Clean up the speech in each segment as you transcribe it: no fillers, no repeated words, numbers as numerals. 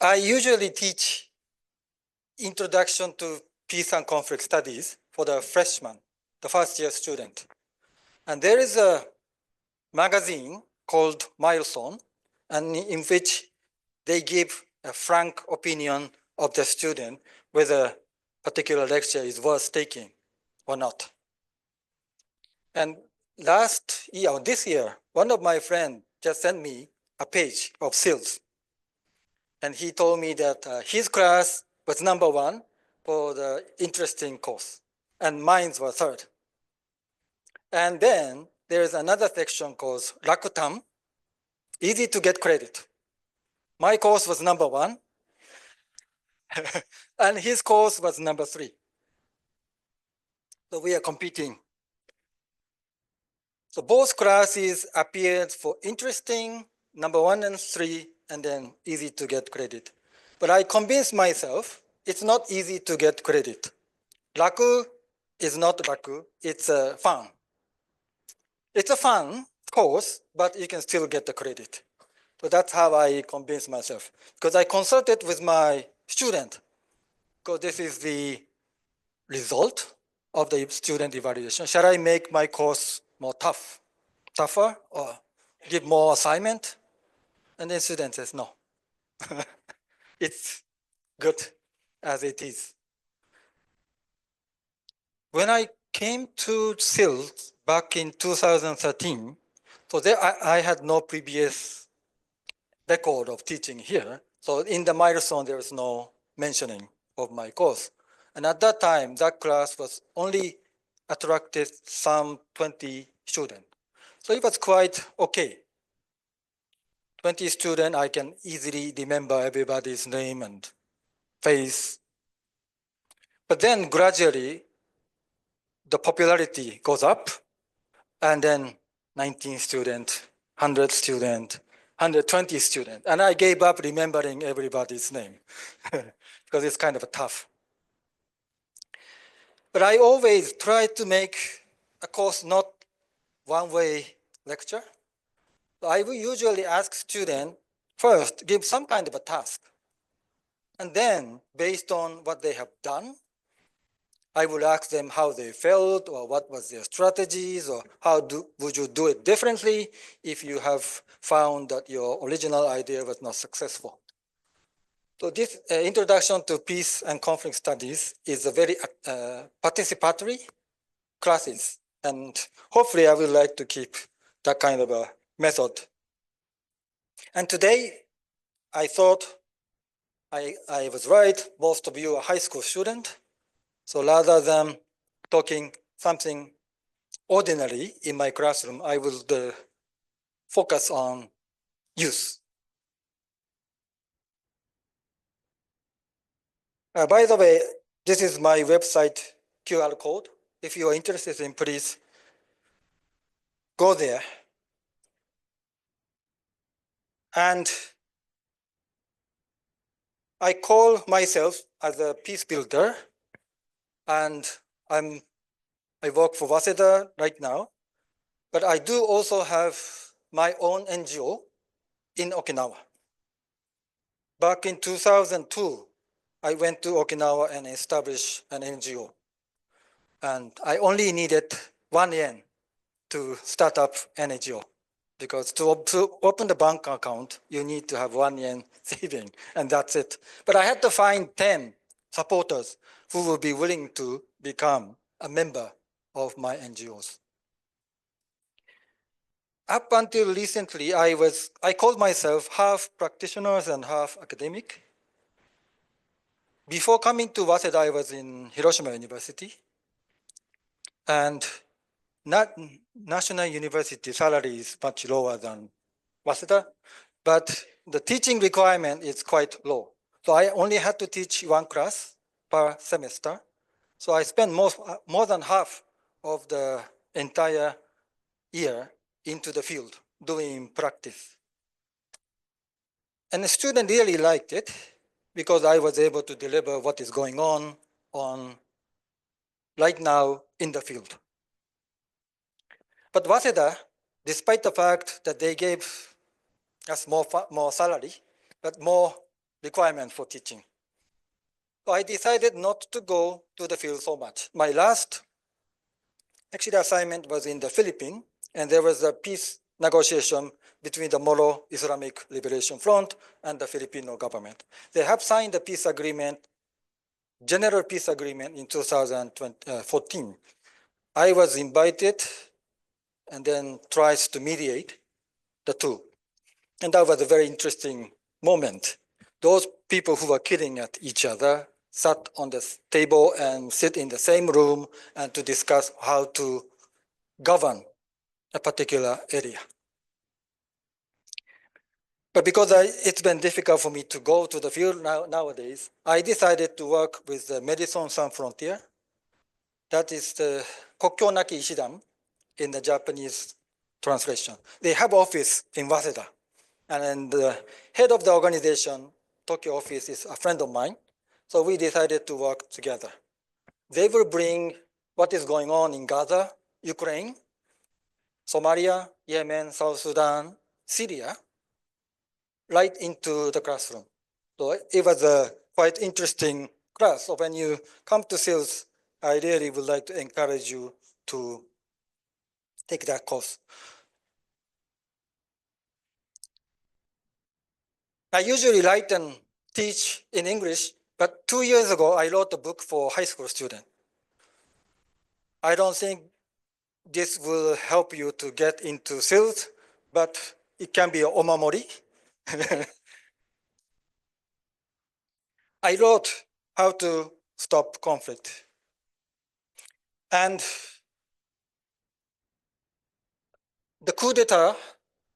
I usually teach Introduction to Peace and Conflict Studies for the freshman, the first year student. And there is a magazine called Milestone, and in which they give a frank opinion of the student whether a particular lecture is worth taking or not. And last year, or this year, one of my friends just sent me a page of SILS. And he told me that his class was number one for the interesting course, and mine was third. And then there is another section called Rakutam, easy to get credit. My course was number one, and his course was number three. So we are competing. So both classes appeared for interesting, number one and three, and then easy to get credit. But I convinced myself it's not easy to get credit. Raku is not raku, it's fun. It's a fun course, but you can still get the credit. So that's how I convinced myself. Because I consulted with my student, because this is the result of the student evaluation. Shall I make my course more tougher, or give more assignment? And then student says, no. It's good as it is. When I came to SILS back in 2013, so there I had no previous record of teaching here. So in the milestone, there was no mentioning of my course. And at that time, that class was only attracted some 20 students. So it was quite okay. 20 students, I can easily remember everybody's name and face. But then gradually, the popularity goes up, and then 19 students, 100 students, 120 students. And I gave up remembering everybody's name because it's kind of tough. But I always try to make a course not one-way lecture. So I will usually ask students first, give some kind of a task. And then, based on what they have done, I will ask them how they felt, or what was their strategies, or would you do it differently if you have found that your original idea was not successful. So this introduction to peace and conflict studies is a very participatory classes, and hopefully I would like to keep that kind of a method. And today, I thought I was right. Most of you are high school students. So rather than talking something ordinary in my classroom, I will focus on youth. By the way, this is my website QR code. If you are interested in, please go there. And I call myself as a peace builder, and I work for Waseda right now, but I do also have my own NGO in Okinawa. Back in 2002, I went to Okinawa and established an NGO. And I only needed 1 yen to start up an NGO, because to open the bank account, you need to have 1 yen saving, and that's it. But I had to find 10 supporters who will be willing to become a member of my NGOs. Up until recently, I called myself half practitioners and half academic. Before coming to Waseda, I was in Hiroshima University. And National University salary is much lower than Waseda, but the teaching requirement is quite low. So I only had to teach 1 class per semester. So I spent more than half of the entire year into the field doing practice. And the student really liked it because I was able to deliver what is going on right now in the field. But Waseda, despite the fact that they gave us more salary, but more requirement for teaching. So I decided not to go to the field so much. My last assignment was in the Philippines, and there was a peace negotiation between the Moro Islamic Liberation Front and the Filipino government. They have signed the peace agreement, general peace agreement in 2014. I was invited and then tried to mediate the two. And that was a very interesting moment. Those people who were killing at each other sat on the table and sit in the same room and to discuss how to govern a particular area. But because it's been difficult for me to go to the field nowadays, I decided to work with the Medicine Sans Frontier. That is the Kokkyo Naki Ishidan in the Japanese translation. They have office in Waseda. And the head of the organization, Tokyo office, is a friend of mine. So we decided to work together. They will bring what is going on in Gaza, Ukraine, Somalia, Yemen, South Sudan, Syria, right into the classroom. So it was a quite interesting class. So when you come to sales, I really would like to encourage you to take that course. I usually write and teach in English, but 2 years ago, I wrote a book for high school students. I don't think this will help you to get into sales, but it can be an omamori. I wrote how to stop conflict. And the coup d'etat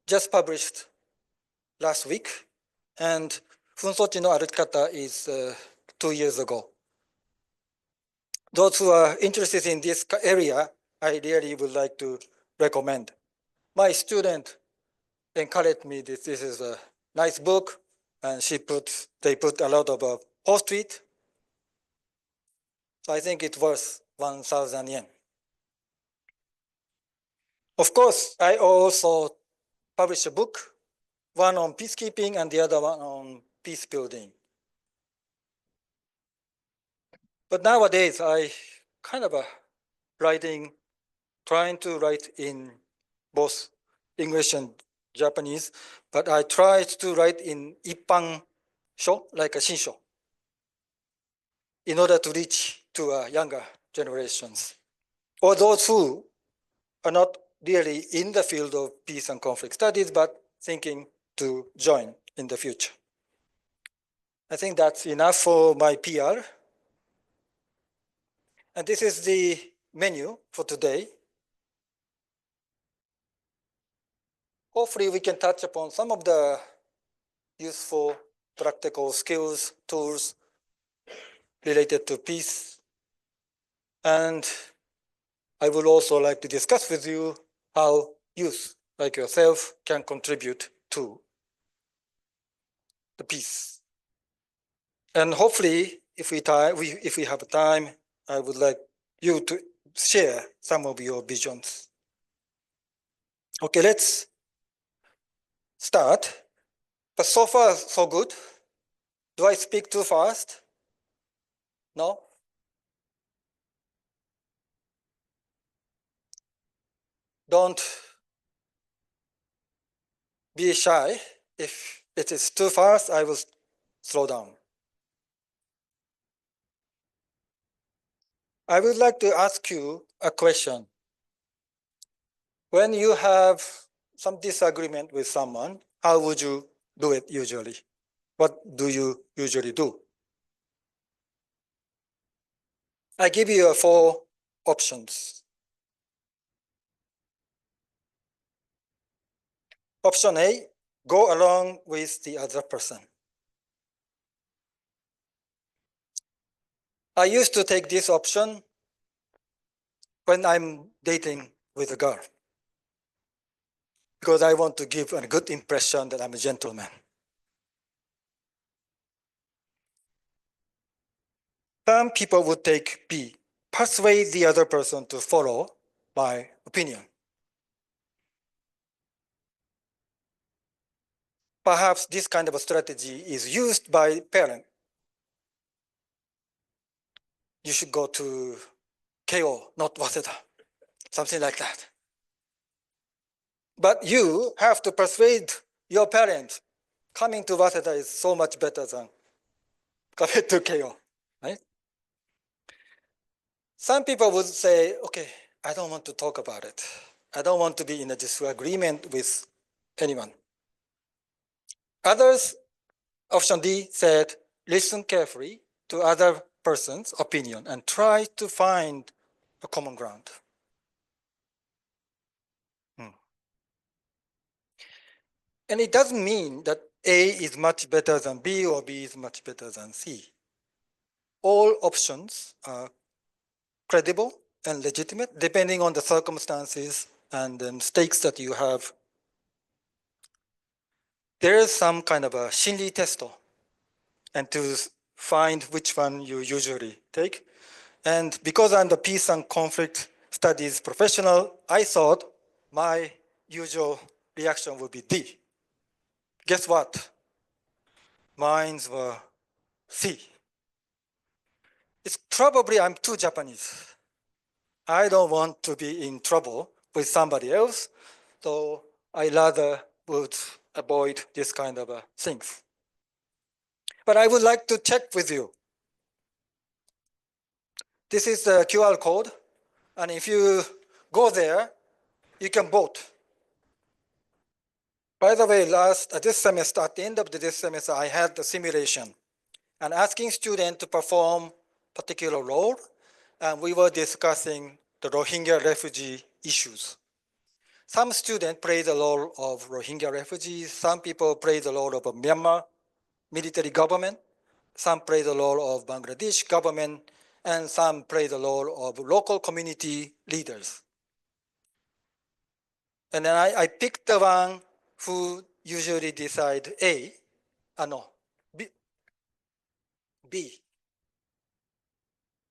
just published last week, and Funsochi no Arukata is 2 years ago. Those who are interested in this area, I really would like to recommend. My student encouraged me that this is a nice book, and they put a lot of post-it. So I think it's worth 1,000 yen. Of course, I also published a book, one on peacekeeping and the other one on peace building. But nowadays, I kind of trying to write in both English and Japanese, but I tried to write in Ippan sho, like a shinsho, in order to reach to younger generations, or those who are not really in the field of peace and conflict studies, but thinking to join in the future. I think that's enough for my PR. And this is the menu for today. Hopefully we can touch upon some of the useful practical skills, tools related to peace. And I would also like to discuss with you how youth like yourself can contribute to the peace. And hopefully, if we have time, I would like you to share some of your visions. Okay, let's start. But so far, so good. Do I speak too fast? No? Don't be shy. If it is too fast, I will slow down. I would like to ask you a question. When you have some disagreement with someone, how would you do it usually? What do you usually do? I give you 4 options. Option A, go along with the other person. I used to take this option when I'm dating with a girl, because I want to give a good impression that I'm a gentleman. Some people would take B, persuade the other person to follow my opinion. perhaps this kind of a strategy is used by parents. You should go to KO, not Waseda, something like that. But you have to persuade your parents. Coming to Waseda is so much better than coming to KO, right? Some people would say, okay, I don't want to talk about it. I don't want to be in a disagreement with anyone. Others, option D, said, listen carefully to other person's opinion and try to find a common ground. And it doesn't mean that A is much better than B or B is much better than C. All options are credible and legitimate depending on the circumstances and the stakes that you have. There is some kind of a 心理 test and to find which one you usually take. And because I'm the peace and conflict studies professional, I thought my usual reaction would be D. Guess what? Mine were C. It's probably I'm too Japanese. I don't want to be in trouble with somebody else, so I rather would avoid this kind of things. But I would like to check with you. This is the QR code, and if you go there, you can vote. By the way, this semester, at the end of this semester, I had the simulation and asking students to perform particular role, and we were discussing the Rohingya refugee issues. Some students play the role of Rohingya refugees, some people play the role of a Myanmar military government, some play the role of Bangladesh government, and some play the role of local community leaders. And then I picked the one who usually decide A, B.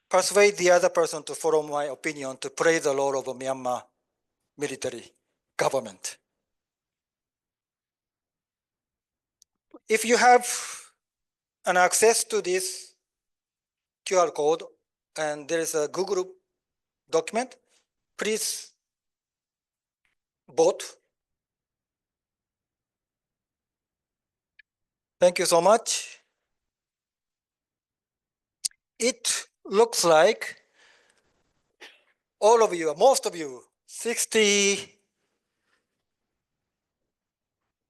Persuade the other person to follow my opinion to play the role of a Myanmar military government. If you have an access to this QR code and there is a Google document, please vote. Thank you so much. It looks like all of you, most of you,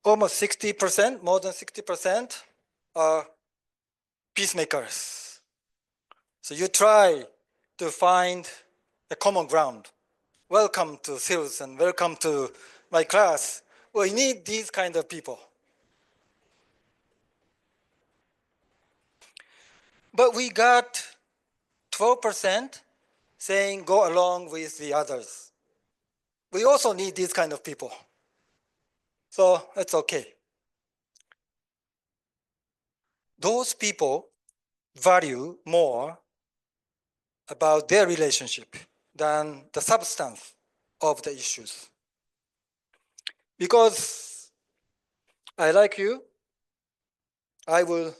almost 60%, more than 60% are peacemakers. So you try to find a common ground. Welcome to SILS and welcome to my class. We need these kind of people. But we got 12% saying go along with the others. We also need these kind of people. So it's okay. Those people value more about their relationship than the substance of the issues. Because I like you, I will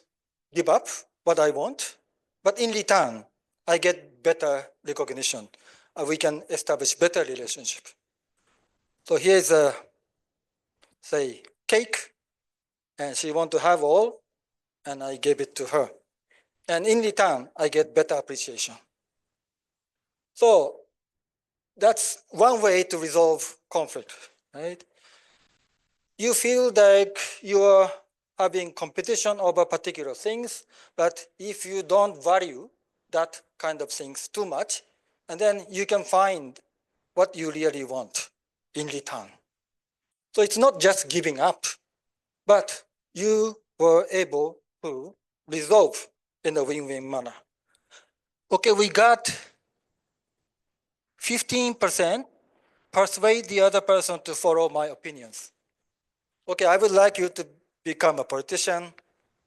give up what I want, but in return, I get better recognition. We can establish better relationship. So here's a, say, cake, and she want to have all, and I gave it to her. And in return, I get better appreciation. So that's one way to resolve conflict, right? You feel like you are having competition over particular things, but if you don't value that kind of things too much, and then you can find what you really want in return. So it's not just giving up, but you were able to resolve in a win-win manner. Okay, we got 15% persuade the other person to follow my opinions. Okay, I would like you to become a politician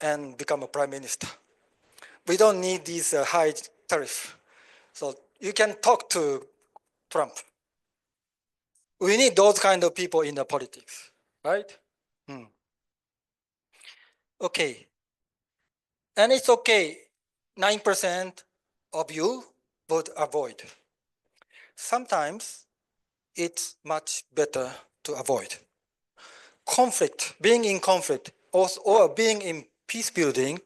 and become a prime minister. We don't need these high tariff. So you can talk to Trump. We need those kind of people in the politics, right? Okay. And it's okay. 9% of you would avoid. Sometimes it's much better to avoid. Conflict, being in conflict, or being in peace building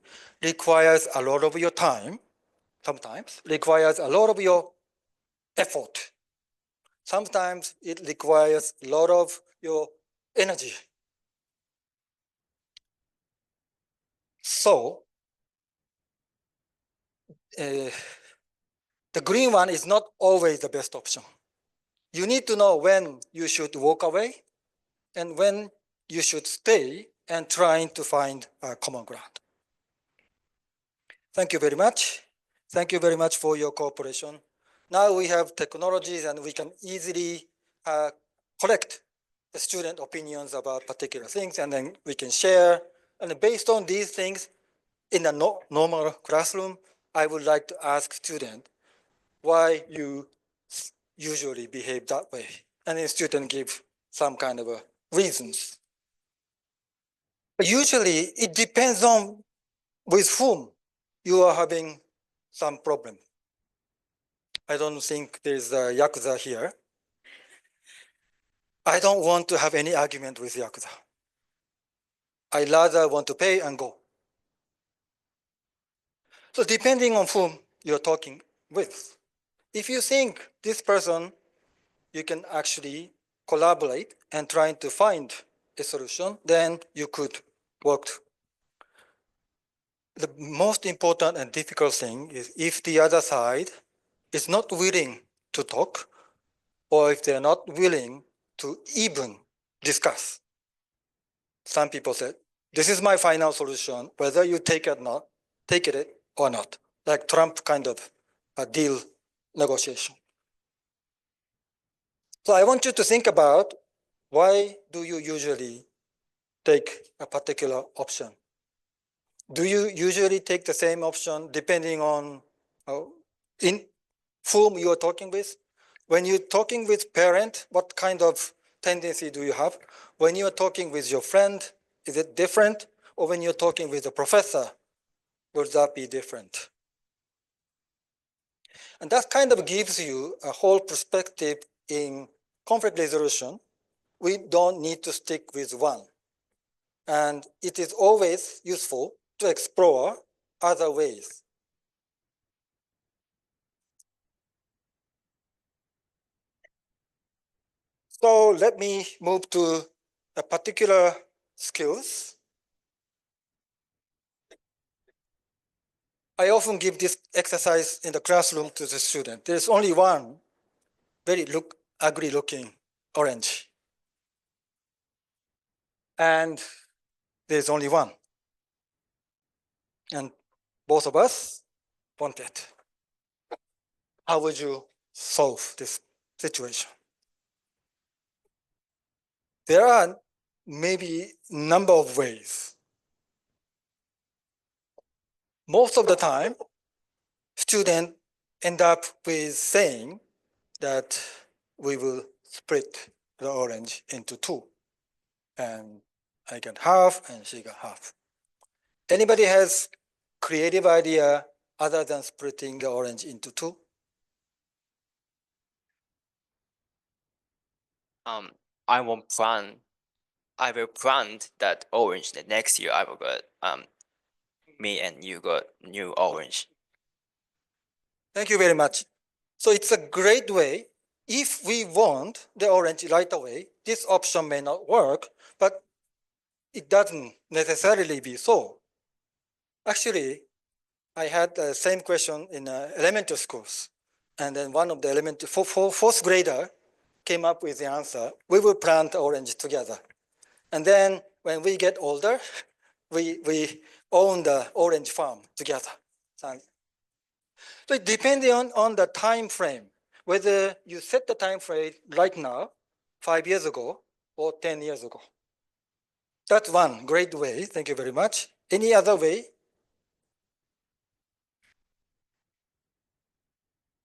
requires a lot of your time, sometimes requires a lot of your effort. Sometimes it requires a lot of your energy. So, the green one is not always the best option. You need to know when you should walk away and when you should stay and trying to find a common ground. Thank you very much. Thank you very much for your cooperation. Now we have technologies and we can easily collect the student opinions about particular things, and then we can share. And based on these things, in a normal classroom, I would like to ask students why you usually behave that way. And then student give some kind of reasons. But usually it depends on with whom you are having some problem. I don't think there's a Yakuza here. I don't want to have any argument with Yakuza. I rather want to pay and go. So depending on whom you're talking with, if you think this person, you can actually collaborate and trying to find a solution, then you could work. The most important and difficult thing is if the other side is not willing to talk, or if they're not willing to even discuss. Some people said, this is my final solution, whether you take it or not, like Trump kind of a deal negotiation. So I want you to think about, why do you usually take a particular option? Do you usually take the same option depending on in whom you are talking with? When you're talking with parent, what kind of tendency do you have? When you're talking with your friend, is it different? Or when you're talking with a professor, would that be different? And that kind of gives you a whole perspective in conflict resolution. We don't need to stick with one. And it is always useful to explore other ways. So let me move to a particular skills. I often give this exercise in the classroom to the student. There's only one very ugly looking orange. And there's only one. And both of us want it. How would you solve this situation? There are maybe a number of ways. Most of the time, students end up with saying that we will split the orange into two. And I get half and she got half. Anybody has creative idea other than splitting the orange into two? I will plant that orange. The next year I will get me and you got new orange. Thank you very much. So it's a great way. If we want the orange right away, this option may not work, but it doesn't necessarily be so. Actually, I had the same question in elementary schools. And then one of the fourth grader came up with the answer, we will plant orange together. And then when we get older, we own the orange farm together. So depending on the time frame, whether you set the time frame right now, 5 years ago, or 10 years ago. That's one great way. Thank you very much. Any other way?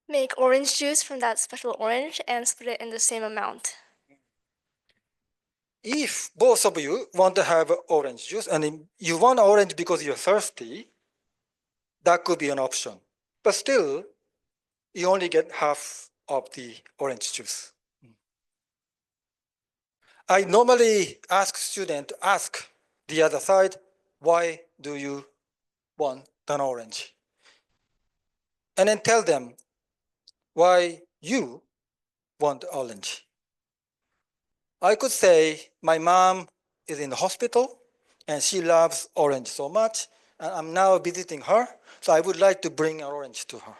Make orange juice from that special orange and split it in the same amount. if both of you want to have orange juice and you want orange because you're thirsty, that could be an option. But still, you only get half of the orange juice. I normally ask students to ask the other side, why do you want an orange? And then tell them why you want orange. I could say, my mom is in the hospital and she loves orange so much, and I'm now visiting her, so I would like to bring an orange to her.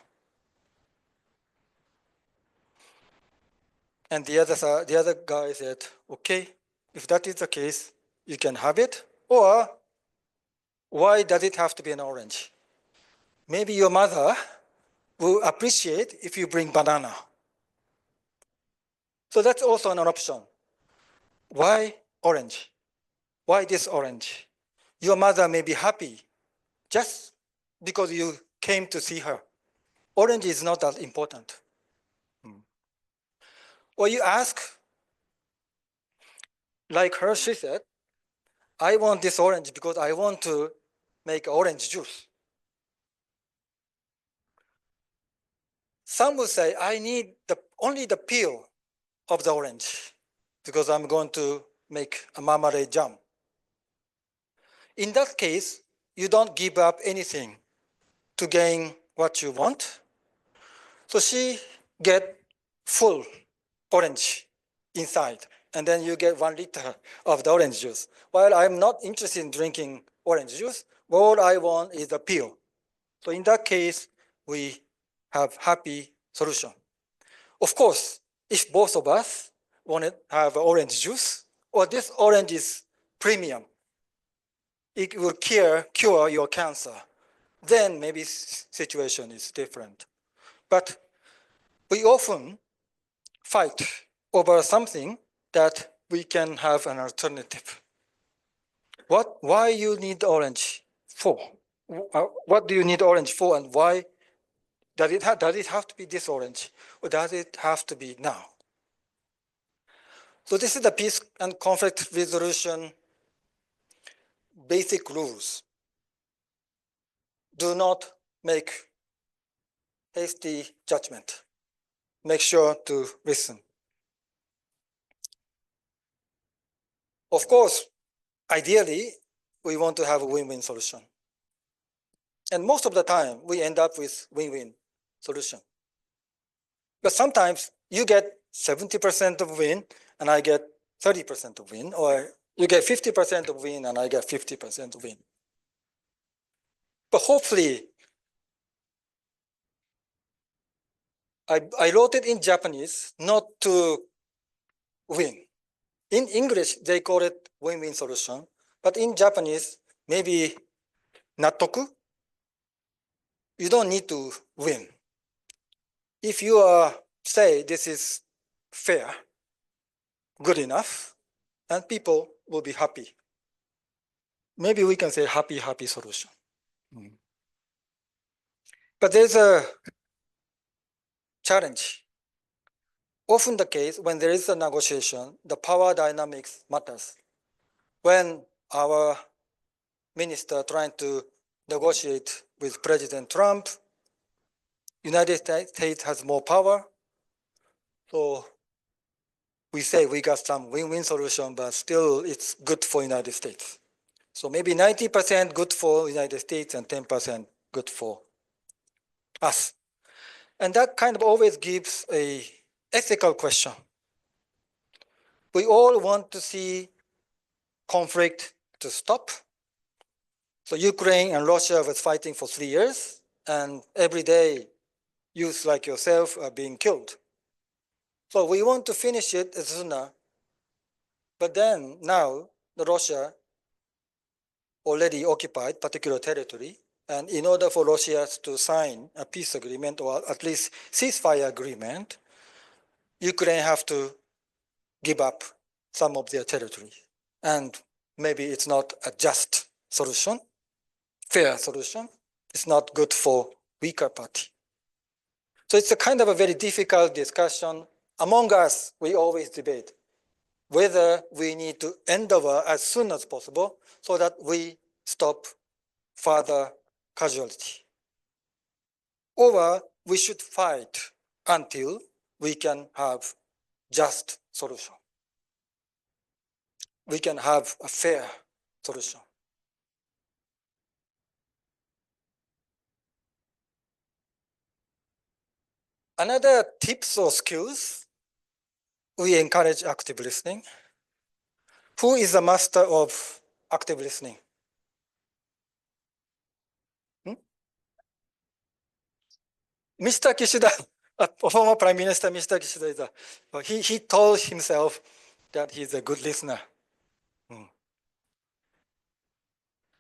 And the other guy said, okay, if that is the case, you can have it. Or, why does it have to be an orange? Maybe your mother will appreciate if you bring banana. So that's also an option. Why orange? Why this orange? Your mother may be happy just because you came to see her. Orange is not that important. Or you ask, like her, she said, I want this orange because I want to make orange juice. Some will say, I need only the peel of the orange because I'm going to make a marmalade jam. In that case, you don't give up anything to gain what you want. So she get full orange inside, and then you get 1 liter of the orange juice. While I'm not interested in drinking orange juice, all I want is the peel. So in that case, we have happy solution. Of course, if both of us want to have orange juice, or this orange is premium, it will cure your cancer, then maybe situation is different. But we often fight over something that we can have an alternative. Why you need orange for? What do you need orange for, and why does it have to be this orange, or does it have to be now? So this is the peace and conflict resolution basic rules. Do not make hasty judgment. Make sure to listen. Of course, ideally, we want to have a win-win solution. And most of the time, we end up with win-win solution. But sometimes you get 70% of win, and I get 30% of win, or you get 50% of win, and I get 50% of win. But hopefully, I wrote it in Japanese not to win. In English, they call it win-win solution. But in Japanese, maybe nattoku. You don't need to win. If you say this is fair, good enough, and people will be happy. Maybe we can say happy solution. But there's a challenge. Often the case when there is a negotiation, the power dynamics matters. When our minister trying to negotiate with President Trump, United States has more power. So we say we got some win-win solution, but still it's good for United States. So maybe 90% good for United States and 10% good for us. And that kind of always gives a ethical question. We all want to see conflict to stop. So Ukraine and Russia was fighting for 3 years, and every day youth like yourself are being killed. So we want to finish it as sooner, but then now the Russia already occupied particular territory, and in order for Russia to sign a peace agreement or at least ceasefire agreement, Ukraine have to give up some of their territory. And maybe it's not a just solution, fair solution. It's not good for weaker party. So it's a kind of a very difficult discussion. Among us, we always debate. whether we need to end the war as soon as possible so that we stop further casualty. Or we should fight until we can have just solution. We can have a fair solution. Another tips or skills, we encourage active listening. Who is the master of active listening? Mr. Kishida, former Prime Minister Mr. Kishida, he told himself that he's a good listener.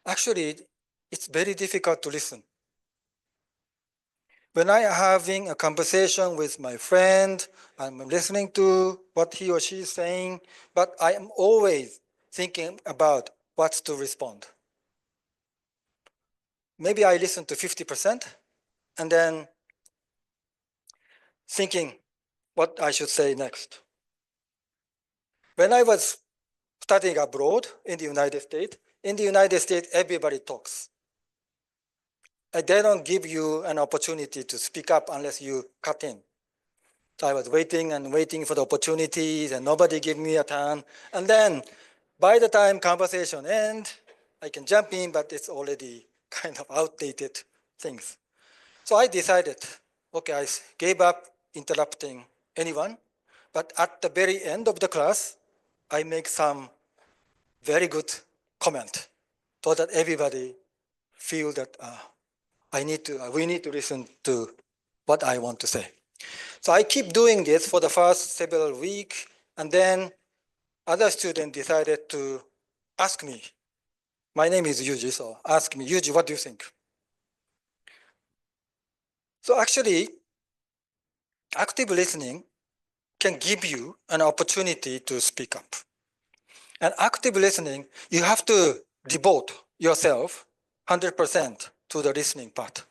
Actually, it's very difficult to listen. When I am having a conversation with my friend, I'm listening to what he or she is saying, but I am always thinking about what to respond. Maybe I listen to 50% and then thinking what I should say next. When I was studying abroad in the United States, everybody talks. They don't give you an opportunity to speak up unless you cut in. So I was waiting and waiting for the opportunities and nobody gave me a turn. And then by the time conversation ends, I can jump in, but it's already kind of outdated things. So I decided, okay, I gave up interrupting anyone, but at the very end of the class, I make some very good comment so that everybody feel that we need to listen to what I want to say. So I keep doing this for the first several weeks, and then other students decided to ask me. My name is Yuji, so ask me, Yuji, what do you think? So actually, active listening can give you an opportunity to speak up. And active listening, you have to devote yourself 100% to the listening part.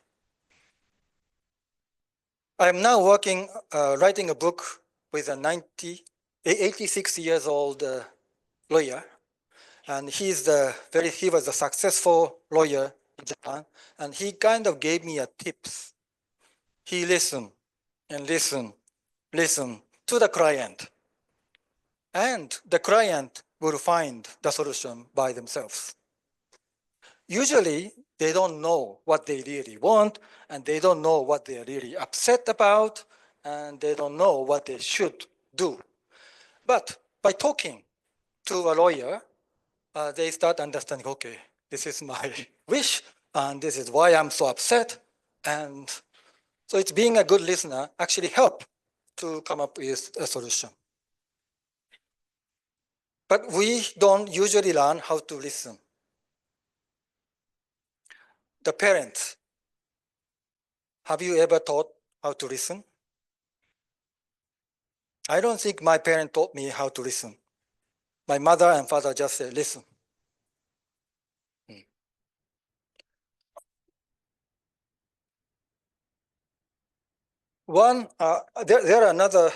I am now writing a book with a 86 years old lawyer, and he was a successful lawyer in Japan, and he kind of gave me a tips. He listened and listened to the client, and the client will find the solution by themselves. Usually, they don't know what they really want, and they don't know what they're really upset about, and they don't know what they should do. But by talking to a lawyer, they start understanding, okay, this is my wish, and this is why I'm so upset. And so it's being a good listener actually help to come up with a solution. But we don't usually learn how to listen. The parents, have you ever taught how to listen? I don't think my parent taught me how to listen. My mother and father just said, listen. There are another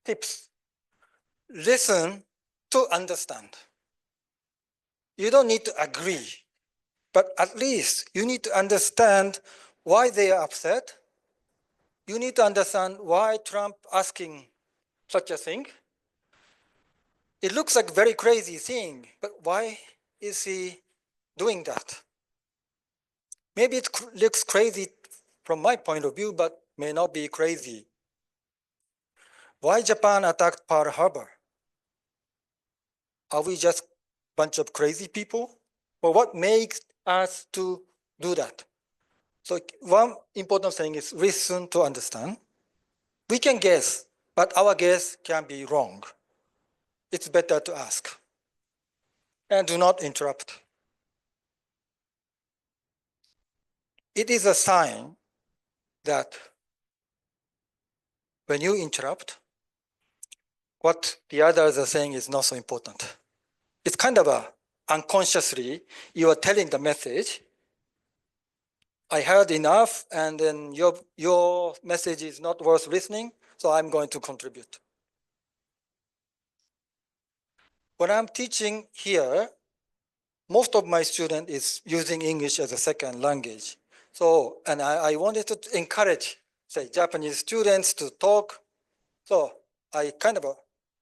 tips. Listen to understand. You don't need to agree, but at least you need to understand why they are upset. You need to understand why Trump asking such a thing. It looks like a very crazy thing, but why is he doing that? Maybe it looks crazy from my point of view, but may not be crazy. Why Japan attacked Pearl Harbor? Are we just a bunch of crazy people? Or what makes us to do that? So one important thing is listen to understand. We can guess, but our guess can be wrong. It's better to ask. And do not interrupt. It is a sign that when you interrupt, what the others are saying is not so important. It's kind of unconsciously, you are telling the message, I heard enough, and then your message is not worth listening, so I'm going to contribute. when I'm teaching here, most of my students is using English as a second language. So, and I wanted to encourage, say, Japanese students to talk. So I kind of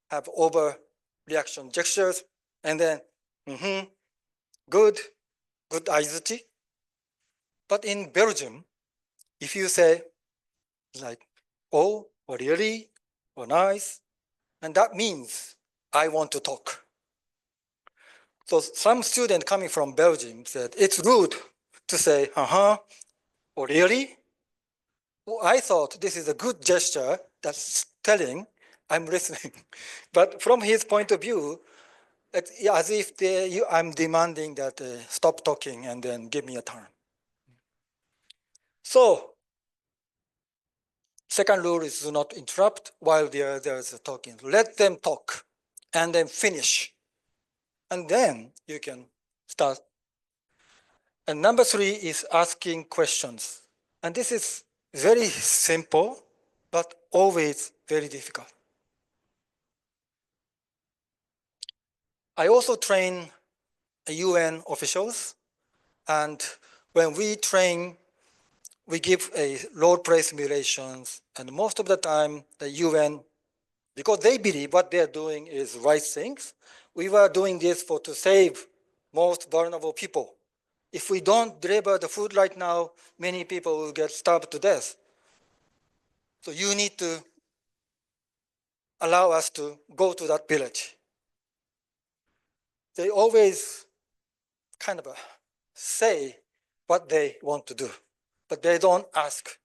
have overreaction gestures, and then, good aizuchi. But in Belgium, if you say like, oh, or really, or nice, and that means I want to talk. So some student coming from Belgium said, it's rude to say, or really? Well, I thought this is a good gesture that's telling I'm listening. But from his point of view, it's as if I'm demanding that stop talking and then give me a turn. So second rule is do not interrupt while there's talking. Let them talk and then finish. And then you can start. And number 3 is asking questions. And this is very simple, but always very difficult. I also train UN officials. And when we train, we give a role play simulations. And most of the time, the UN, because they believe what they're doing is right things, we were doing this to save most vulnerable people. If we don't deliver the food right now, many people will get starved to death. So you need to allow us to go to that village. They always kind of say what they want to do, but they don't ask,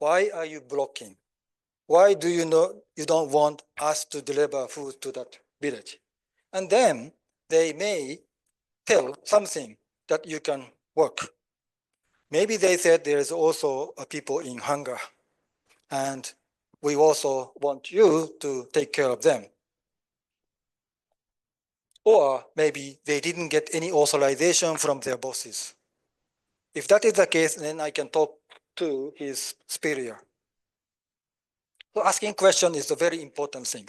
why are you blocking? Why do you know you don't want us to deliver food to that village? And then they may tell something that you can work. Maybe they said there's also people in hunger, and we also want you to take care of them. Or maybe they didn't get any authorization from their bosses. If that is the case, then I can talk to his superior. So asking questions is a very important thing.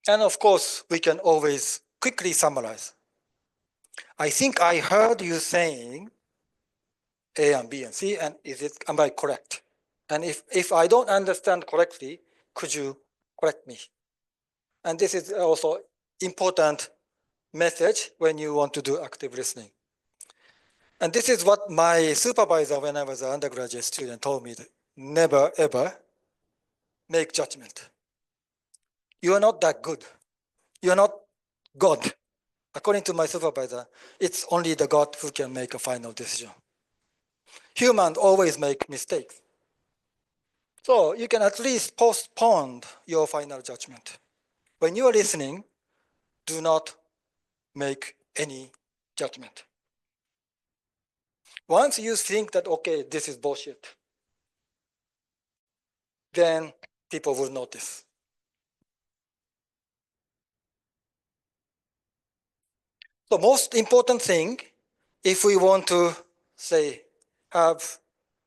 And of course, we can always quickly summarize. I think I heard you saying A and B and C, and am I correct? And if I don't understand correctly, could you correct me? And this is also important message when you want to do active listening. And this is what my supervisor when I was an undergraduate student told me, that never ever make judgment. You are not that good. You are not God. According to my supervisor, it's only the God who can make a final decision. Humans always make mistakes. So you can at least postpone your final judgment. When you are listening, do not make any judgment. Once you think that, okay, this is bullshit, then people will notice. The most important thing, if we want to say, have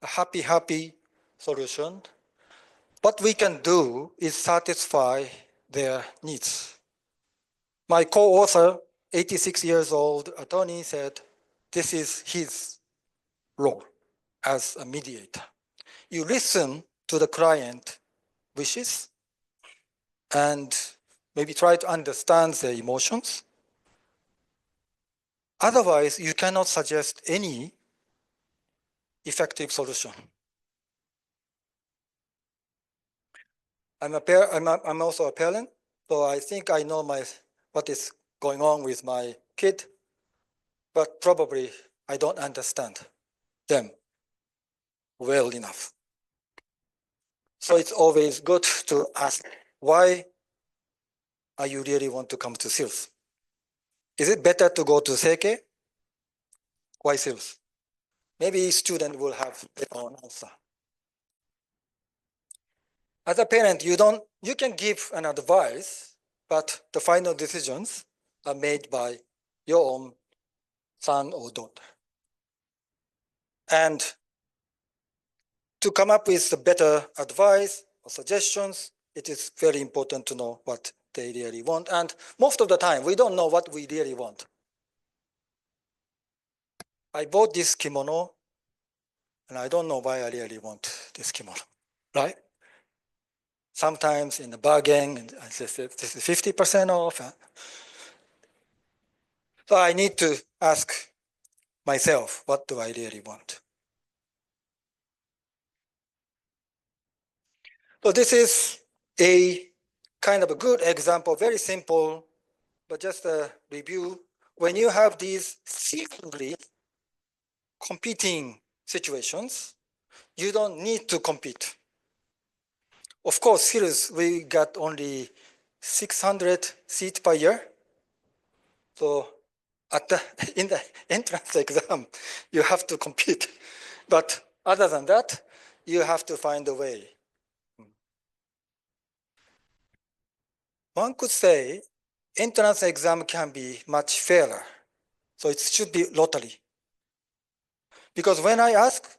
a happy solution, what we can do is satisfy their needs. My co-author, 86 years old attorney, said, this is his role as a mediator. You listen to the client wishes and maybe try to understand their emotions. Otherwise, you cannot suggest any effective solution. I'm also a parent, so I think I know what is going on with my kid, but probably I don't understand them well enough. So it's always good to ask, why are you really want to come to sales? Is it better to go to Seike? Why sales? Maybe student will have their own answer. As a parent, you can give an advice, but the final decisions are made by your own son or daughter. And to come up with the better advice or suggestions, it is very important to know what they really want. And most of the time, we don't know what we really want. I bought this kimono, and I don't know why I really want this kimono, right? Sometimes in the bargain, and this is 50% off. So I need to ask myself, what do I really want? So this is a kind of a good example, very simple, but just a review. When you have these seemingly competing situations, you don't need to compete. Of course, here we got only 600 seats per year. So in the entrance exam, you have to compete. But other than that, you have to find a way. One could say entrance exam can be much fairer. So it should be lottery. Because when I ask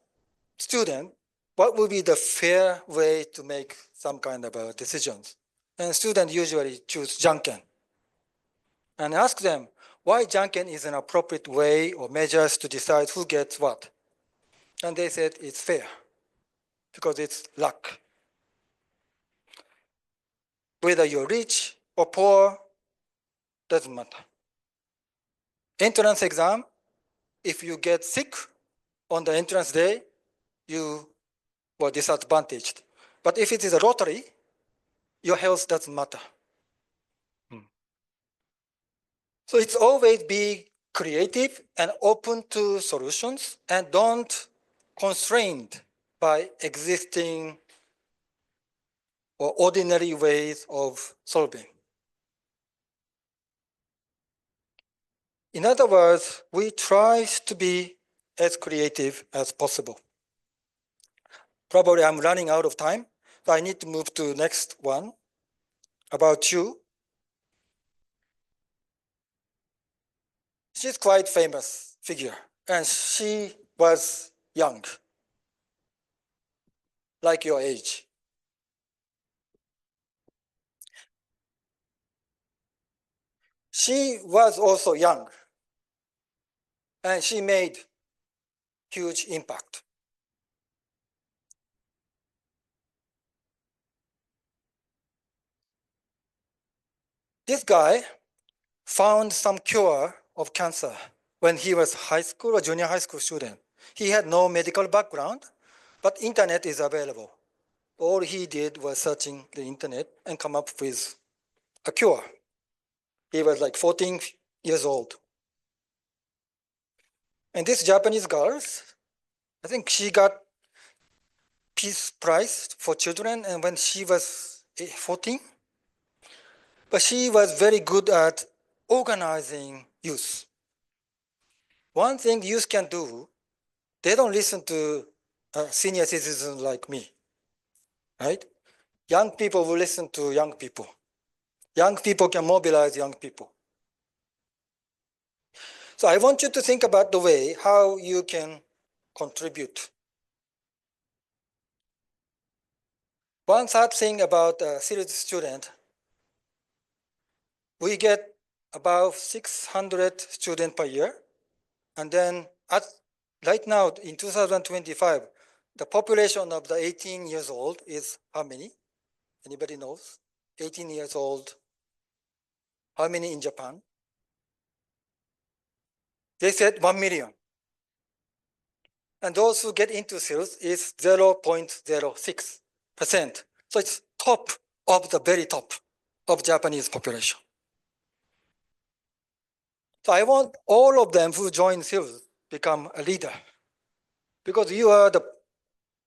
students, what would be the fair way to make some kind of decisions? And students usually choose janken. And ask them why janken is an appropriate way or measures to decide who gets what. And they said it's fair because it's luck. Whether you're rich or poor, doesn't matter. Entrance exam, if you get sick on the entrance day, you were disadvantaged. But if it is a lottery, your health doesn't matter. So it's always be creative and open to solutions and don't constrained by existing or ordinary ways of solving. In other words, we try to be as creative as possible. Probably I'm running out of time, so I need to move to next one about you. She's quite famous figure, and she was young, like your age. She was also young, and she made huge impact. This guy found some cure of cancer when he was high school or junior high school student. He had no medical background, but internet is available. All he did was searching the internet and come up with a cure. He was like 14 years old. And this Japanese girl, I think she got Peace Prize for children, and when she was 14, but she was very good at organizing youth. One thing youth can do, they don't listen to senior citizens like me, right? Young people will listen to young people. Young people can mobilize young people. So I want you to think about the way how you can contribute. One sad thing about a serious student, we get about 600 students per year. And then right now in 2025, the population of the 18 years old is how many? Anybody knows? 18 years old. How many in Japan? They said 1 million. And those who get into sales is 0.06%. So it's top of the very top of Japanese population. So I want all of them who join sales become a leader because you are the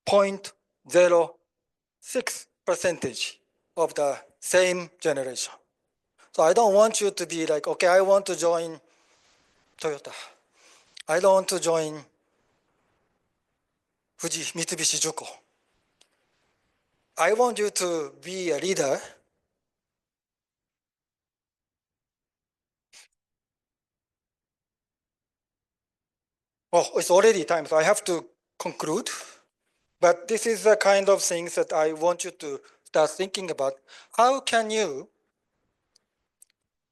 0.06 percentage of the same generation. So I don't want you to be like, okay, I want to join Toyota. I don't want to join Mitsubishi Juko. I want you to be a leader. Oh, it's already time, so I have to conclude. But this is the kind of things that I want you to start thinking about how can you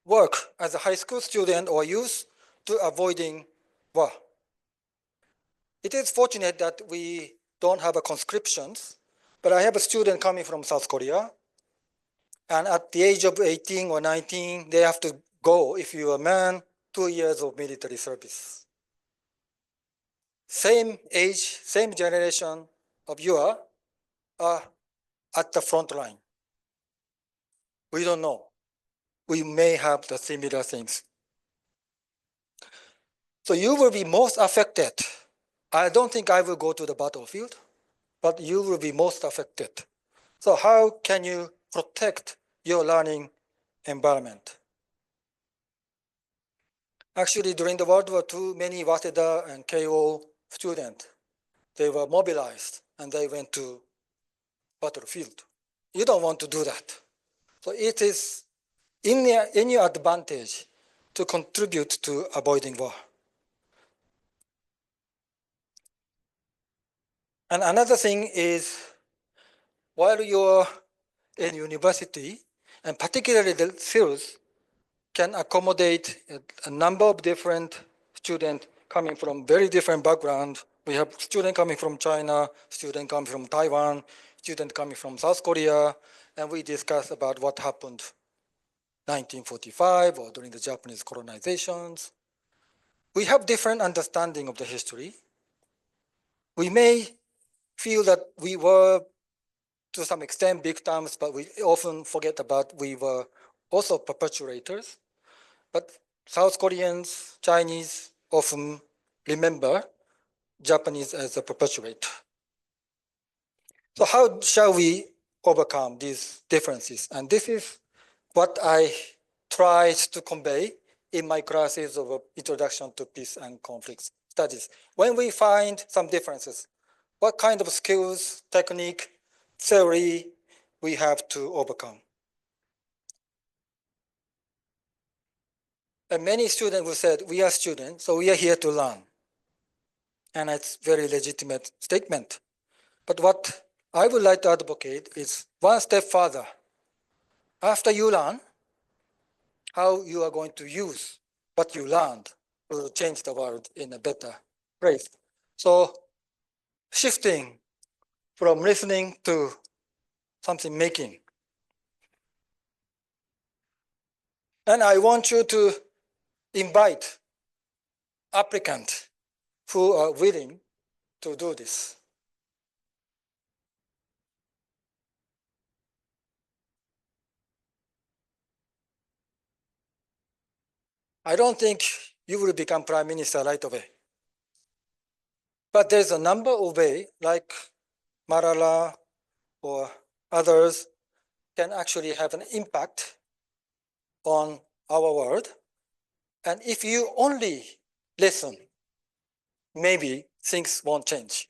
work as a high school student or youth to avoiding war. It is fortunate that we don't have a conscriptions, but I have a student coming from South Korea, and at the age of 18 or 19, they have to go, if you're a man, 2 years of military service. Same age, same generation of you are at the front line. We don't know. We may have the similar things. So you will be most affected. I don't think I will go to the battlefield, but you will be most affected. So how can you protect your learning environment? Actually, during the World War II, many Waseda and Keio students, they were mobilized and they went to battlefield. You don't want to do that. So it is in your advantage to contribute to avoiding war. And another thing is, while you're in university, and particularly the fields can accommodate a number of different students coming from very different backgrounds. We have students coming from China, students coming from Taiwan, students coming from South Korea, and we discuss about what happened 1945 or during the Japanese colonizations. We have different understanding of the history. We may feel that we were, to some extent, victims, but we often forget about we were also perpetrators. But South Koreans, Chinese often remember Japanese as a perpetrator. So how shall we overcome these differences? And this is what I tried to convey in my classes of Introduction to Peace and Conflict Studies. When we find some differences, what kind of skills, technique, theory we have to overcome? And many students will say, we are students, so we are here to learn. And it's a very legitimate statement. But what I would like to advocate is one step further. After you learn, how you are going to use what you learned to change the world in a better place. So shifting from listening to something making. And I want you to invite applicants who are willing to do this. I don't think you will become prime minister right away. But there's a number of ways, like Malala or others, can actually have an impact on our world. And if you only listen, maybe things won't change.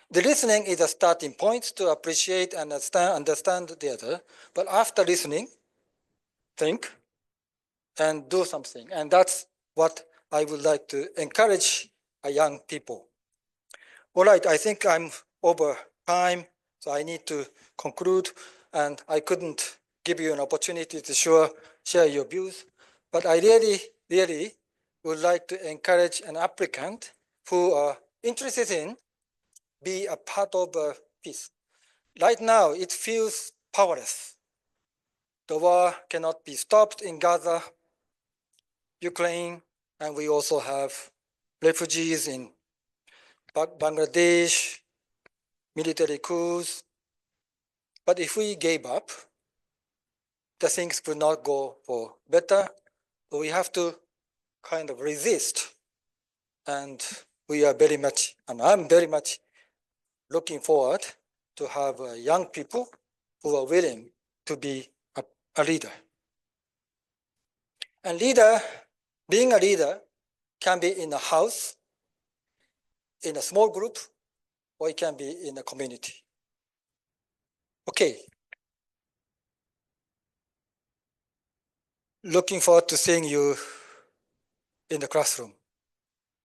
The listening is a starting point to appreciate and understand the other. But after listening, think and do something. And that's what I would like to encourage young people. All right, I think I'm over time, so I need to conclude. And I couldn't give you an opportunity to share your views. But I really would like to encourage an applicant who are interested in be a part of peace. Right now, it feels powerless. The war cannot be stopped in Gaza, Ukraine, and we also have refugees in Bangladesh, military coups. But if we gave up, the things will not go for better. So we have to kind of resist. And we are very much, and I'm very much looking forward to have young people who are willing to be a leader. And being a leader can be in a house, in a small group, or it can be in a community. Okay. Looking forward to seeing you in the classroom.